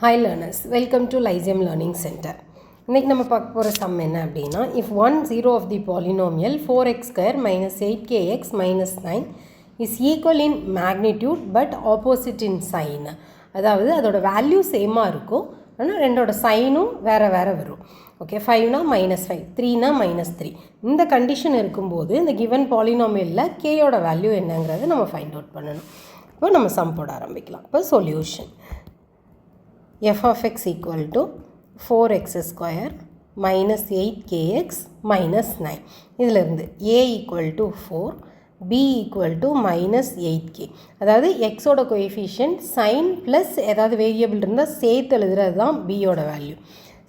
Hi learners, welcome to Lyceum Learning Center. இன்னைக்கு நம்ம பார்க்க போகிற சம் என்ன அப்படின்னா, if 1 0 of the polynomial 4x square minus 8kx minus 9 is equal in magnitude but opposite in sign. அதாவது அதோட value சேமாக இருக்கும், ஆனால் ரெண்டோட சைனும் வேறு வேறு வரும். ஓகே, 5னா -5, 3னா -3. இந்த கண்டிஷன் இருக்கும்போது இந்த கிவன் பாலினாமியலில் கேயோட வேல்யூ என்னங்கிறத நம்ம ஃபைண்ட் அவுட் பண்ணணும். இப்போ நம்ம சம் போட ஆரம்பிக்கலாம். இப்போ solution f of x equal to 4x square minus 8kx minus 9. இதிலிருந்து a equal to 4, b equal to minus 8k. அதாவது x ஓட கோஎஃபிஷியன்ட் sin plus ஏதாவது வேரியபிள் இருந்தால் சேர்த்து எழுதுறது தான் b ஓட value.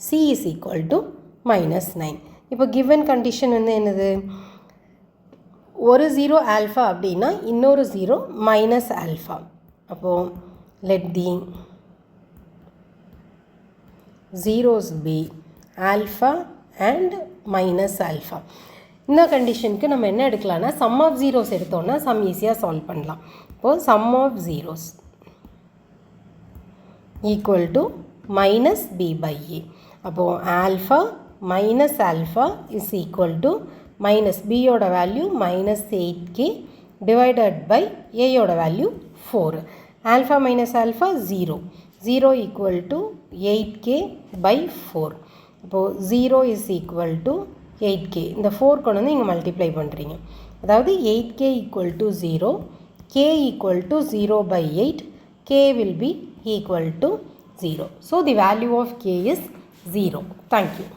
c is equal to minus 9. இப்போ given கண்டிஷன் வந்து என்னது, ஒரு 0 ஆல்ஃபா அப்படின்னா இன்னொரு 0 மைனஸ் ஆல்ஃபா. அப்போது let the zeros be alpha and minus alpha. இந்த கண்டிஷனுக்கு நம்ம என்ன எடுக்கலாம்னா sum of zeros எடுத்தோம்னா சம் ஈஸியாக சால்வ் பண்ணலாம். இப்போது sum of zeros equal to minus b by a. அப்போது alpha minus alpha is equal to minus b யோட value minus 8k divided by a யோட value 4. alpha minus alpha 0. 0 equal to 8k by 4. அப்போது 0 is equal to 8k. இந்த 4 கொண்டு வந்து இங்கே multiply பண்ணுறீங்க. அதாவது 8k equal to 0, k equal to 0 by 8, k will be equal to 0. So the value of k is 0. Thank you.